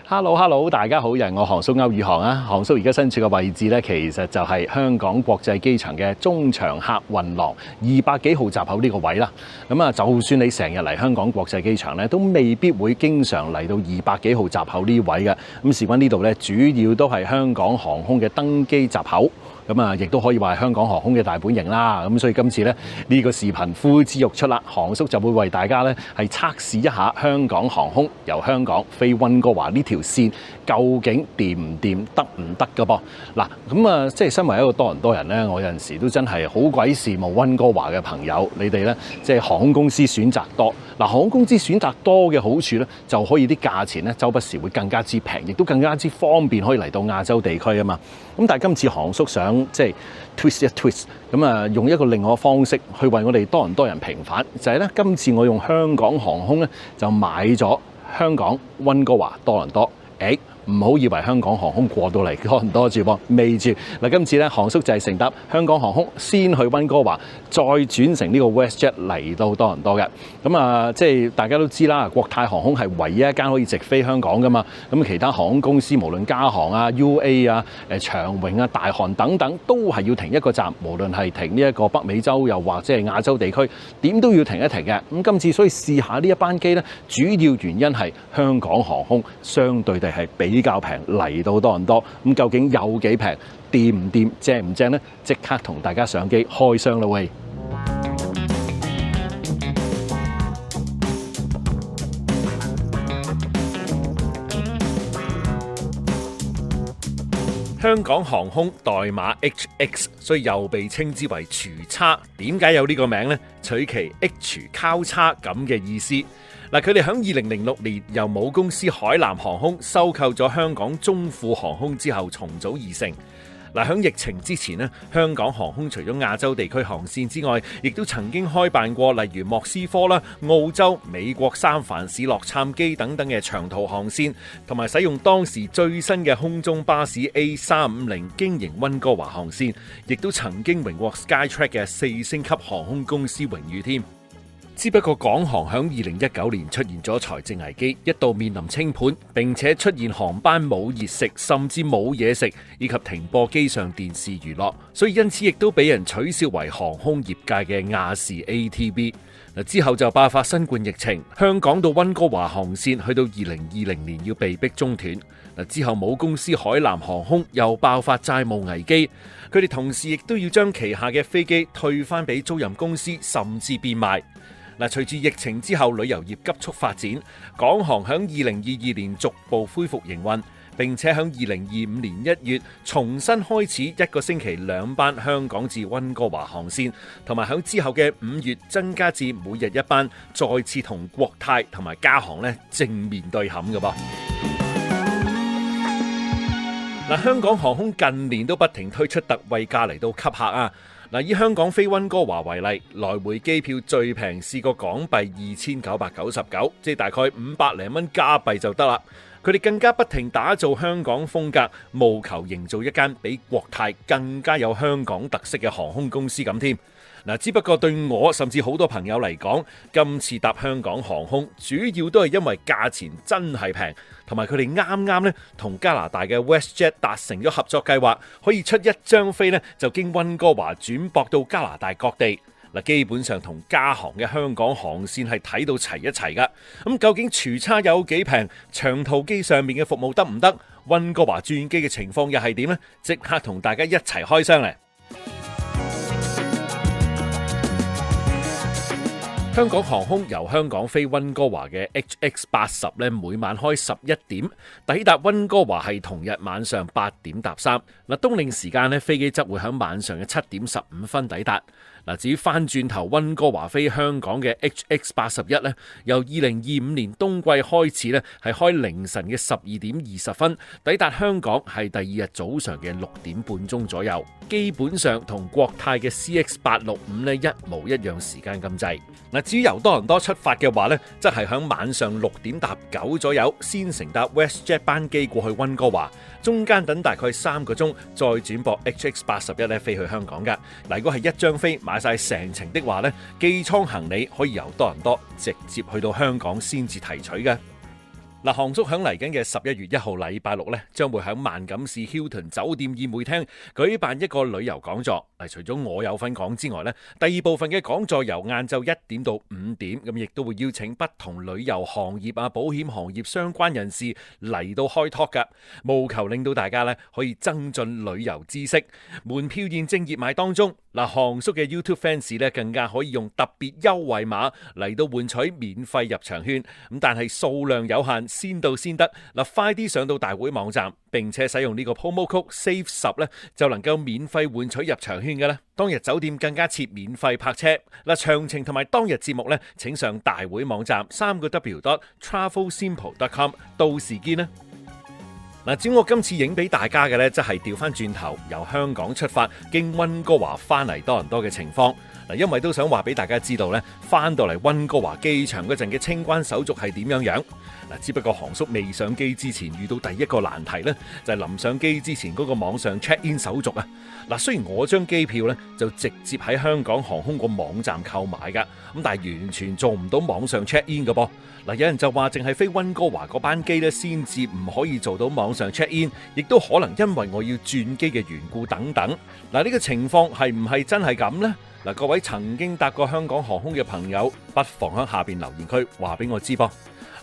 Hello，大家好，我係航叔歐宇航啊。航叔而家身處嘅位置呢，其實就係香港國際機場嘅中場客運廊200幾號閘口呢個位啦。咁啊，就算你成日嚟香港國際機場呢，都未必會經常嚟到200幾號閘口呢位嘅。咁事關呢度呢，主要都係香港航空嘅登機閘口。咁啊，亦都可以話係香港航空嘅大本營啦。咁所以今次呢，呢個視頻呼之欲出啦，航叔就會為大家呢係測試一下香港航空由香港飛溫哥華呢條線究竟掂唔掂，得唔得㗎噃？嗱，咁啊，即係身為一個多倫多人呢，我有陣時都真係好鬼羨慕溫哥華嘅朋友，你哋呢，即係航空公司選擇多。嗱，航空公司選擇多嘅好處呢，就可以啲價錢呢，周不時會更加之平，亦都更加之方便，可以嚟到亞洲地區啊嘛。咁但係今次航叔想即係 twist 一 twist， 咁啊用一個另外嘅方式去為我哋多倫多人平反，就係咧今次我用香港航空咧就買咗香港溫哥華多倫多。唔好以為香港航空過到嚟多倫多住噃，未住。嗱，今次咧航叔就係乘搭香港航空先去溫哥華，再轉乘呢個 WestJet 嚟到多倫多嘅。咁啊，即係大家都知啦，國泰航空係唯一一間可以直飛香港噶嘛。咁其他航空公司無論加航啊、UA 啊、長榮啊、大韓等等，都係要停一個站，無論係停呢一個北美洲又或者係亞洲地區，點都要停一停嘅。咁今次所以試下呢一班機咧，主要原因係香港航空相對地係比較平，嚟到多倫多，咁究竟有幾平，掂唔掂，正唔正呢？即刻同大家上機開箱啦喂！香港航空代碼 HX， 所以又被稱之為廚叉。點解有呢個名呢？取其 H 交叉咁嘅意思。嗱，佢哋喺2006年由母公司海南航空收購咗香港中富航空之後重組而成。嗱，喺疫情之前呢，香港航空除咗亞洲地區航線之外，亦都曾經開辦過例如莫斯科啦、澳洲、美國三藩市洛杉磯等等嘅長途航線，同埋使用當時最新嘅空中巴士 A350 經營溫哥華航線，亦都曾經榮獲 Skytrax 嘅4星級航空公司榮譽添。只不過港航喺2019年出現咗財政危機，一度面臨清盤，並且出現航班冇熱食，甚至冇嘢食，以及停播機上電視娛樂，所以因此亦都俾人取笑為航空業界嘅亞視 ATB。之後就爆發新冠疫情，香港到溫哥華航線去到2020年要被逼中斷。之後母公司海南航空又爆發債務危機，佢哋同時亦都要將旗下嘅飛機退翻俾租賃公司，甚至變賣。隨住疫情之後，旅遊業急速發展，港航喺2022年逐步恢復營運，並且喺2025年1月重新開始一個星期2班香港至溫哥華航線，同埋喺之後嘅5月增加至每日1班，再次同國泰同埋加航正面對撼嘅噃。香港航空近年都不停推出特惠價嚟到吸客啊！以香港飛溫哥華為例，來回機票最平試過港幣2999，即係大概500零蚊加幣就得啦。佢哋更加不停打造香港風格，務求營造一間比國泰更加有香港特色嘅航空公司咁添。只不過對我甚至好多朋友嚟講，今次搭香港航空主要都係因為價錢真係平，同埋佢哋啱啱同加拿大嘅 WestJet 達成咗合作計劃，可以出一張飛就經溫哥華轉駁到加拿大各地。基本上同加航嘅香港航線係睇到齊一齊噶。咁究竟廚叉有幾平？長途機上面嘅服務得唔得？溫哥華轉機嘅情況又係點呢？即刻同大家一齊開箱嚟！香港航空由香港飛溫哥華嘅 HX80 每晚開11點，抵達溫哥華係同日晚上8點搭3。冬令時間飛機則會喺晚上嘅7點15分抵達。至於翻轉頭溫哥華飛香港嘅 HX81 由2025年冬季開始係開凌晨嘅12點20分，抵達香港係第二日早上嘅6點半鐘左右，基本上同國泰嘅 CX865 一模一樣時間咁滯。至於由多倫多出發嘅話則係喺晚上6點搭9左右，先乘搭 WestJet 班機過去溫哥華，中間等大概3個鐘，再轉駁 HX81 飛去香港㗎。如果係一張飛買晒成程的話機艙行李可以由多倫多直接去到香港先至提取嘅。嗱，航叔響嚟緊嘅11月1號禮拜六咧，將會響萬錦市 Hilton 酒店宴會廳舉辦一個旅遊講座。除咗我有份講之外咧，第二部分嘅講座由晏晝1點到5點，咁亦都會邀請不同旅遊行業啊、保險行業相關人士嚟到開 talk 噶，務求令到大家咧可以增進旅遊知識。門票現正熱賣當中。嗱，航叔嘅 YouTube fans 咧更加可以用特別優惠碼嚟到換取免費入場券，咁但係數量有限，先到先得。嗱，快啲上到大會網站，並且使用呢個 promo code SAVE10咧，就能夠免費換取入場券嘅啦。當日酒店更加設免費泊車。嗱，詳情同埋當日節目咧，請上大會網站3w.travelsimple.com， 到時見啦。嗱，至於我今次影俾大家嘅呢，即係調翻轉頭由香港出發，經溫哥華翻嚟多倫多嘅情況。嗱，因為都想話俾大家知道呢，翻到嚟溫哥華機場嗰陣嘅清關手續係點樣樣。嗱，只不過航叔未上機之前遇到第一個難題呢，就係臨上機之前嗰個網上 check in 手續啊。嗱，雖然我張機票呢就直接喺香港航空個網站購買噶，咁但係完全做唔到網上 check in 嘅噃。嗱，有人就話淨係飛溫哥華嗰班機咧，先至唔可以做到網上 check in， 亦都可能因為我要轉機嘅緣故等等。嗱，呢個情況係唔係真係咁呢？嗱，各位曾經搭過香港航空嘅朋友，不妨喺下邊留言區話俾我知噃。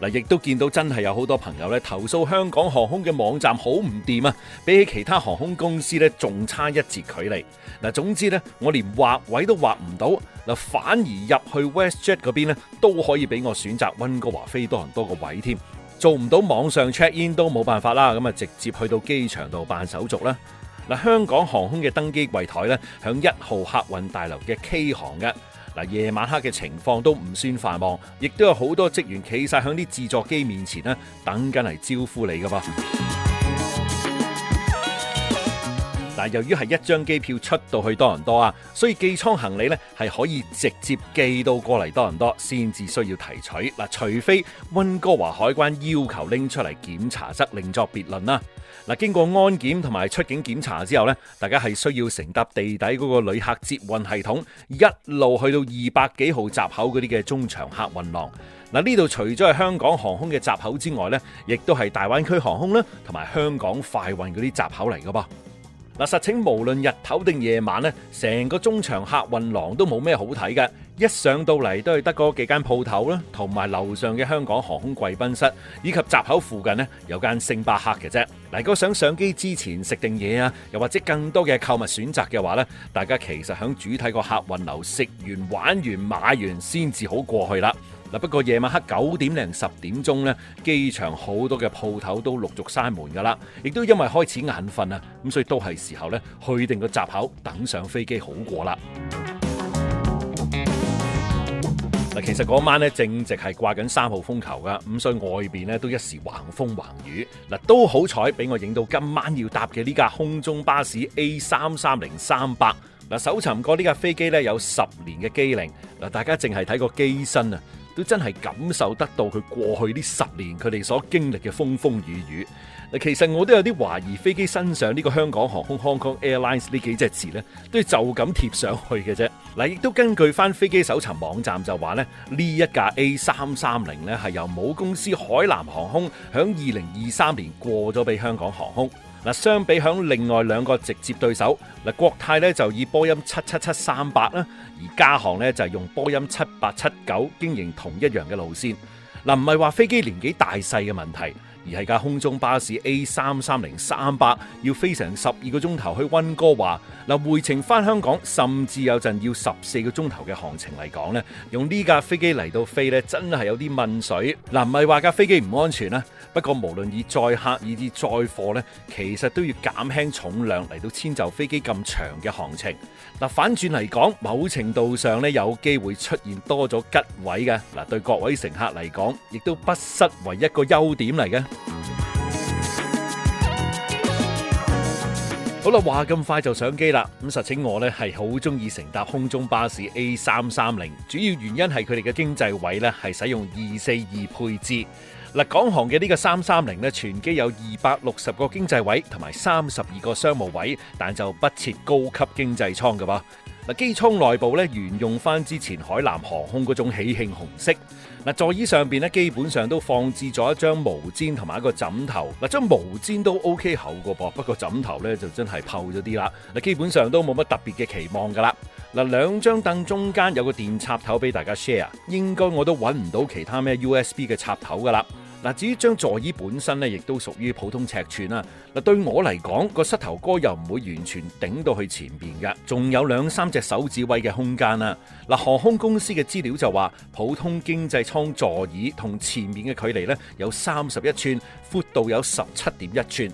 嗱，亦都見到真係有好多朋友咧投訴香港航空嘅網站好唔掂啊，比起其他航空公司咧仲差一截距離。嗱，總之咧，我連劃位都劃唔到，嗱，反而入去 WestJet 嗰邊咧都可以俾我選擇溫哥華飛多倫多個位添，做唔到網上 check in 都冇辦法啦，咁啊直接去到機場度辦手續啦。嗱，香港航空嘅登機櫃台咧響1號客運大樓嘅 K 行嘅。嗱，夜晚黑嘅情況都唔算繁忙，亦都有好多職員企晒響啲自助機面前咧，等緊嚟招呼你噶噃。嗱，由於係一張機票出到去多倫多啊，所以寄艙行李咧係可以直接寄到過嚟多倫多，先至需要提取。嗱，除非溫哥華海關要求拎出嚟檢查，則另作別論啦。嗱，經過安檢同埋出境檢查之後咧，大家係需要乘搭地底嗰個旅客接運系統，一路去到200幾號閘口嗰啲嘅中長客運廊。嗱，呢度除咗係香港航空嘅閘口之外咧，亦都係大灣區航空啦，同埋香港快運嗰啲閘口嚟噶噃。嗱，實情無論日頭定夜晚咧，成個中長客運廊都冇咩好睇嘅。一上到嚟都係得嗰幾間鋪頭啦，同埋樓上嘅香港航空貴賓室，以及閘口附近呢有間星巴克嘅啫。嗱，如果想上機之前食定嘢啊，又或者更多嘅購物選擇嘅話呢，大家其實響主體個客運樓食完、玩完、買完先至好過去啦。嗱，不過夜晚黑9點零10點鐘呢，機場好多嘅鋪頭都陸續閂門噶啦，亦都因為開始眼瞓啊，咁所以都係時候呢去定個閘口等上飛機好過啦。嗱，其實嗰晚咧正值係掛緊3號風球噶，咁所以外邊咧都一時橫風橫雨。嗱，都好彩俾我影到今晚要搭嘅呢架空中巴士 A330-300。嗱，搜尋過呢架飛機咧有10年嘅機齡。嗱，大家淨係睇個機身啊，都真係感受得到佢過去呢10年佢哋所經歷嘅風風雨雨。嗱，其實我都有啲懷疑飛機身上呢個香港航空 Hong Kong Airlines 呢幾隻字呢，都係就咁貼上去嘅啫。嗱，亦都根據翻飛機搜尋網站就話呢，呢一架 A330呢係由母公司海南航空響2023年過咗俾香港航空。嗱，相比響另外2個直接對手，嗱，國泰呢就以波音777-300啦，而加航呢就係用波音7879經營同一樣嘅路線。嗱，唔係話飛機年紀大細嘅問題，而係架空中巴士 A330-300要飛成12個鐘頭去溫哥華，嗱，回程翻香港甚至有陣要14個鐘頭嘅航程嚟講呢，用呢架飛機嚟到飛呢，真係有啲問水。嗱，唔係話架飛機唔安全啦，不過無論以載客以至載貨呢，其實都要減輕重量嚟到遷就飛機咁長嘅航程。嗱，反轉嚟講，某程度上呢，有機會出現多咗吉位嘅。嗱，對各位乘客嚟講，亦都不失為一個優點嚟嘅。好啦，話咁快就上機啦，咁實情我呢係好中意乘搭空中巴士 A330，主要原因係佢哋嘅經濟位呢係使用242配置。嗱，港航嘅呢個330呢，全機有260個經濟位同埋32個商務位，但就不設高級經濟艙㗎噃。嗱，機艙內部咧沿用翻之前海南航空嗰種喜慶紅色。嗱，座椅上邊咧基本上都放置咗一張毛氈同埋一個枕頭。嗱，張毛氈都 OK 厚個噃，不過枕頭咧就真係透咗啲啦。嗱，基本上都冇乜特別嘅期望噶啦。嗱，兩張凳中間有個電插頭俾大家 share， 應該我都揾唔到其他咩 USB 嘅插頭噶啦。嗱，至於張座椅本身咧，亦都屬於普通尺寸啦。嗱，對我嚟講，個膝頭哥又唔會完全頂到去前邊嘅，仲有2-3隻手指位嘅空間啦。嗱，航空公司嘅資料就話，普通經濟艙座椅同前面嘅距離咧有31寸，闊度有17.1寸。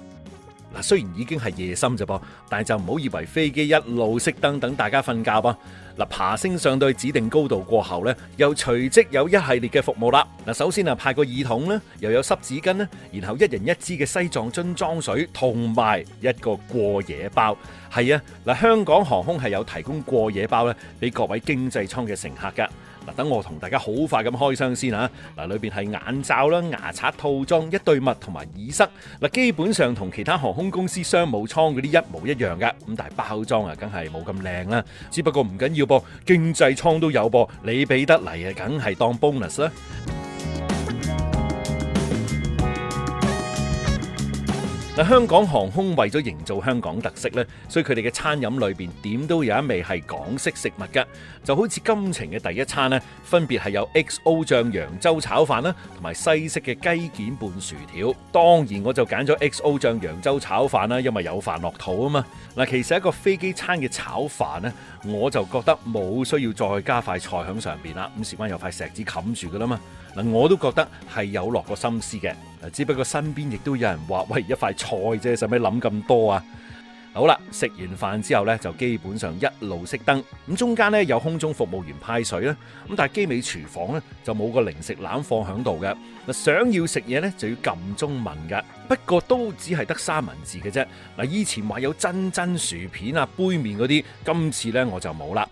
嗱，雖然已經係夜深啫噃，但係就唔好以為飛機一路熄燈等大家瞓覺噃。嗱，爬升上到指定高度過後咧，又隨即有一系列嘅服務啦。嗱，首先派個耳筒啦，又有濕紙巾啦，然後1人1支嘅西藏樽裝水，同埋一個過夜包。係啊，嗱，香港航空係有提供過夜包咧，俾各位經濟艙嘅乘客噶。嗱，等我同大家好快咁開箱先嚇。嗱，裏邊係眼罩啦、牙刷套裝、一對襪同埋耳塞。嗱，基本上同其他航空公司商務艙嗰啲一模一樣噶。咁但係包裝啊，梗係冇咁靚啦。只不過唔緊要噃，經濟艙都有噃，你俾得嚟啊，梗係當 bonus 啦。嗱，香港航空為咗營造香港特色咧，所以佢哋嘅餐飲裏邊點都有一味係港式食物嘅，就好似今程嘅第一餐咧，分別係有 XO 醬揚州炒飯啦，同埋西式嘅雞件拌薯條。當然我就揀咗 XO 醬揚州炒飯啦，因為有飯落肚啊嘛。嗱，其實一個飛機餐嘅炒飯咧，我就覺得冇需要再加塊菜喺上邊啦，咁事關有塊石子冚住噶啦嘛。嗱，我都覺得係有落過心思嘅，只不過身邊亦都有人話：喂，一塊菜啫，使咩諗咁多啊？好啦，食完飯之後咧，就基本上一路熄燈，咁中間咧有空中服務員派水啦，咁但係機尾廚房咧就冇個零食籃放喺度嘅。嗱，想要食嘢咧就要撳中文㗎，不過都只係得3文字嘅啫。嗱，以前話有珍薯片啊、杯麵嗰啲，今次咧我就冇啦。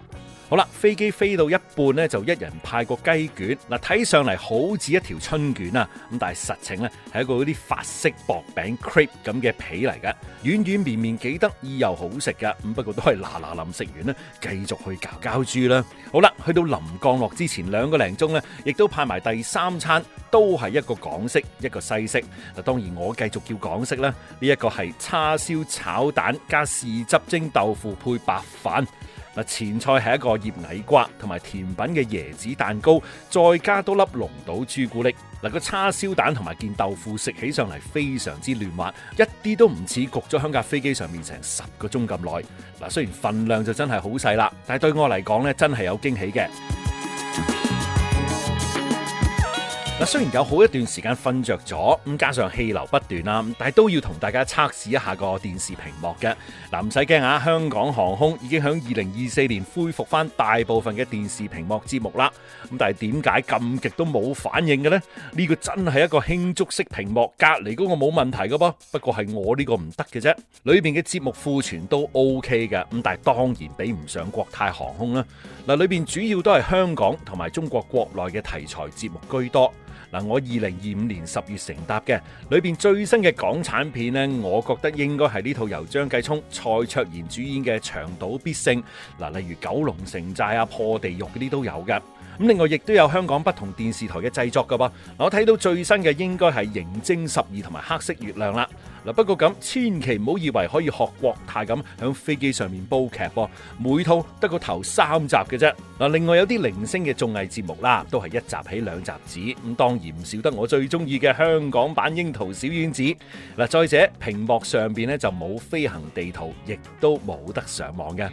好啦，飛機飛到一半咧，就一人派個雞卷。嗱，睇上嚟好似一條春卷啊，咁但係實情咧係一個嗰啲法式薄餅 crepe 咁嘅皮嚟嘅，軟軟綿綿幾得意又好食噶。咁不過都係嗱臨食完咧，繼續去攪豬啦。好啦，去到臨降落之前2個零鐘咧，亦都派埋第3餐，都係一個港式一個西式。嗱，當然我繼續叫港式啦。呢一個係叉燒炒蛋加豉汁蒸豆腐配白飯。嗱，前菜係一個醃矮瓜同埋甜品嘅椰子蛋糕，再加多粒龍島朱古力。嗱，個叉燒蛋同埋件豆腐食起上嚟非常之嫩滑，一啲都唔似焗咗喺架飛機上面成10個鐘咁耐。嗱，雖然份量就真係好細啦，但係對我嚟講咧，真係有驚喜嘅。嗱，雖然有好一段時間瞓着咗，咁加上氣流不斷啦，但係都要同大家測試一下個電視屏幕嘅。嗱，唔使驚啊，香港航空已經喺2024年恢復翻大部分嘅電視屏幕節目啦。咁但係點解咁極都冇反應嘅呢？呢個真係一個輕觸式屏幕，隔離嗰個冇問題嘅噃，不過係我呢個唔得嘅啫。裏邊嘅節目庫存都 OK 嘅，咁但係當然比唔上國泰航空啦。嗱，裏邊主要都係香港同埋中國國內嘅題材節目居多。嗱，我2025年10月乘搭嘅，裏邊最新嘅港產片呢，我覺得應該係呢套由張繼聰、蔡卓妍主演嘅《長島必勝》。嗱，例如《九龍城寨》啊、《破地獄》嗰啲都有嘅。咁另外亦都有香港不同電視台嘅製作噶噃。我睇到最新嘅應該係《刑偵12》同埋《黑色月亮》啦。嗱，不過咁千祈唔好以為可以學國泰咁響飛機上面煲劇噃，每套得個頭3集嘅啫。嗱，另外有啲零星嘅綜藝節目啦，都係1集起2集止。咁當然唔少得我最中意嘅香港版櫻桃小丸子。嗱，再者屏幕上邊咧就冇飛行地圖，亦都冇得上網嘅。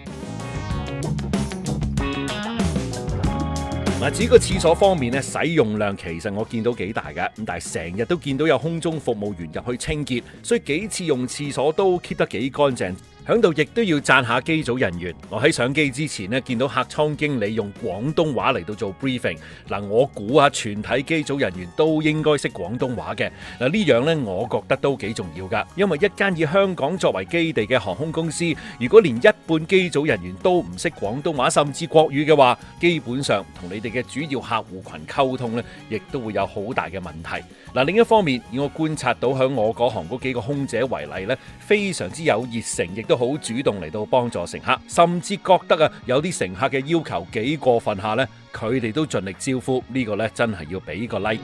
嗱，至於個廁所方面咧，使用量其實我見到幾大嘅，咁但係成日都見到有空中服務員入去清潔，所以幾次用廁所都 keep 得幾乾淨。響度亦都要讚下機組人員。我喺上機之前咧，見到客艙經理用廣東話嚟到做 briefing。嗱，我估下全體機組人員都應該識廣東話嘅。嗱，呢樣咧，我覺得都幾重要噶。因為一間以香港作為基地嘅航空公司，如果連一半機組人員都唔識廣東話甚至國語嘅話，基本上同你哋嘅主要客戶群溝通咧，亦都會有好大嘅問題。嗱，另一方面，以我觀察到響我嗰行嗰幾個空姐為例咧，非常之有熱誠，亦都好主動嚟到幫助乘客，甚至覺得啊有啲乘客嘅要求幾過分下咧，佢哋都盡力招呼，呢個咧真係要俾個 like。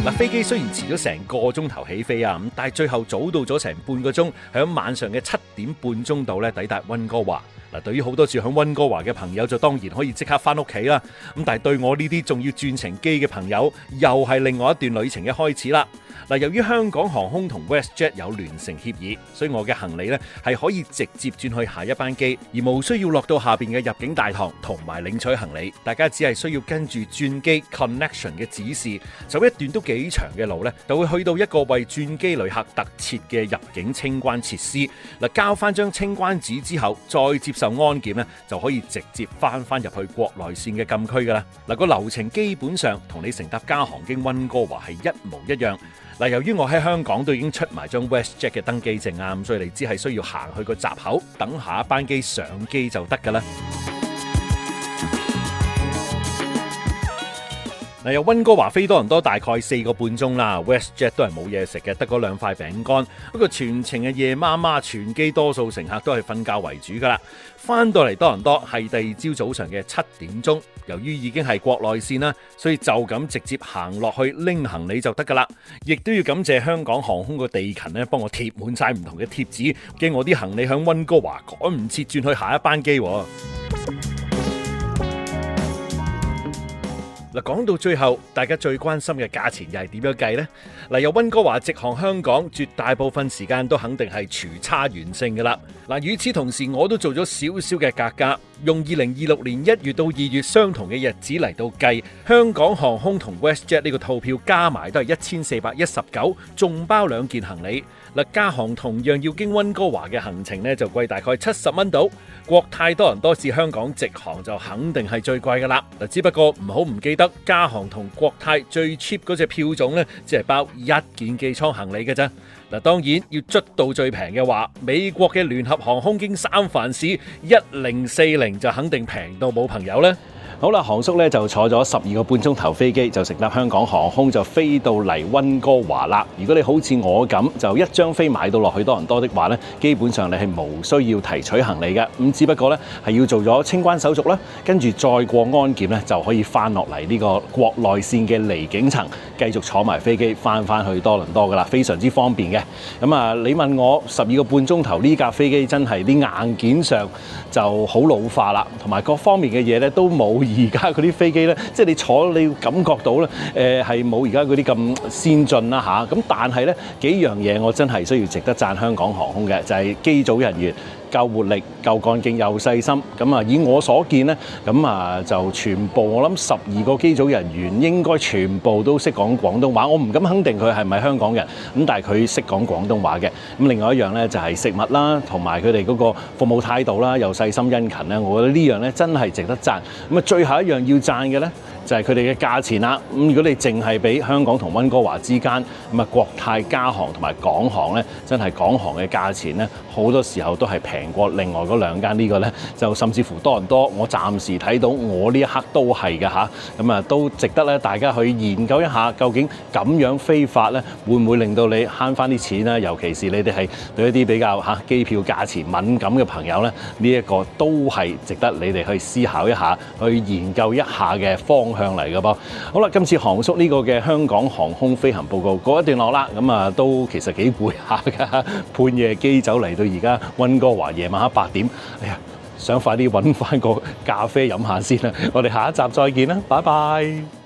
嗱，飛機雖然遲咗成個鐘頭起飛啊，咁但係最後早到咗成半個鐘，喺晚上嘅7點半鐘度咧抵達溫哥華。嗱，對於好多住喺溫哥華嘅朋友就當然可以即刻翻屋企啦。咁但係對我呢啲仲要轉乘機嘅朋友，又係另外一段旅程嘅開始啦。嗱，由於香港航空同 WestJet 有聯乘協議，所以我嘅行李咧係可以直接轉去下一班機，而無需要落到下邊嘅入境大堂同埋領取行李。大家只係需要跟住轉機 connection 嘅指示，走一段都幾長嘅路咧，就會去到一個為轉機旅客特設嘅入境清關設施。嗱，交翻張清關紙之後，再接受安檢咧，就可以直接翻入去國內線嘅禁區噶啦。嗱，個流程基本上同你乘搭加航經溫哥華係一模一樣。嗱，由於我喺香港都已經出埋張 WestJet 嘅登機證啊，咁所以你只係需要行去個閘口等下一班機上機就得噶啦。嗱，由溫哥華飛多倫多大概4個半鐘啦 ，WestJet 都係冇嘢食嘅，得嗰2塊餅乾。不過全程嘅夜媽媽，全機多數乘客都係瞓覺為主噶啦。翻到嚟多倫多係第二朝早上嘅7點鐘，由於已經係國內線啦，所以就咁直接行落去拎行李就得噶啦。亦都要感謝香港航空個地勤咧，幫我貼滿晒唔同嘅貼紙，驚我啲行李響溫哥華趕唔切轉去下一班機。嗱，講到最後，大家最關心嘅價錢又係點樣計呢？嗱，由溫哥華直航香港，絕大部分時間都肯定係廚差完勝噶啦。嗱，與此同時，我都做咗少少嘅格價，用2026年1月到2月相同嘅日子嚟到計，香港航空同 WestJet 呢個套票加埋都係1419，仲包2件行李。嗱，加航同樣要經溫哥華嘅行程呢，就貴大概70蚊到。國泰多倫多至香港直航就肯定係最貴噶啦。嗱，只不過唔好唔記得，加航同國泰最 cheap 嗰隻票種呢，只係包1件寄艙行李嘅啫。嗱，當然要捽到最平嘅話，美國嘅聯合航空經三藩市1040就肯定平到冇朋友啦。好啦，航叔咧就坐咗12個半鐘頭飛機，就乘搭香港航空就飛到嚟溫哥華啦。如果你好似我咁，就一張飛買到落去多倫多的話咧，基本上你係無需要提取行李嘅。咁只不過咧係要做咗清關手續啦，跟住再過安檢咧就可以翻落嚟呢個國內線嘅離境層，繼續坐埋飛機翻去多倫多噶啦，非常之方便嘅。咁啊，你問我12個半鐘頭呢架飛機真係啲硬件上就好老化啦，同埋各方面嘅嘢咧都冇而家嗰啲飛機咧，即係你坐你感覺到咧，係冇而家嗰啲咁先進啦嚇。咁但係咧幾樣嘢我真係需要值得讚香港航空嘅，就係機組人員夠活力、夠幹勁、又細心。咁啊，以我所見咧，咁啊就全部我諗12個機組人員應該全部都識講廣東話。我唔敢肯定佢係咪香港人，咁但係佢識講廣東話嘅。咁另外一樣咧就係食物啦，同埋佢哋嗰個服務態度啦，又細心殷勤咧，我覺得呢樣咧真係值得讚。咁啊，最後一樣要讚嘅咧，就係佢哋嘅價錢啦。咁如果你淨係比香港同溫哥華之間，咁啊國泰加航同埋港航咧，真係港航嘅價錢咧，好多時候都係平過另外嗰2間。呢個咧就甚至乎多倫多，我暫時睇到我呢一刻都係嘅嚇。咁啊都值得咧大家去研究一下，究竟咁樣飛法咧，會唔會令到你慳翻啲錢咧？尤其是你哋係對一啲比較機票價錢敏感嘅朋友咧，呢一個都係值得你哋去思考一下，去研究一下嘅方向嚟嘅噃。好啦，今次航叔呢個嘅香港航空飛行報告告一段落啦，咁啊都其實幾攰下㗎，半夜機走嚟到而家溫哥華夜晚黑8點，哎呀，想快啲揾翻個咖啡飲下先啦。我哋下一集再見啦，拜拜。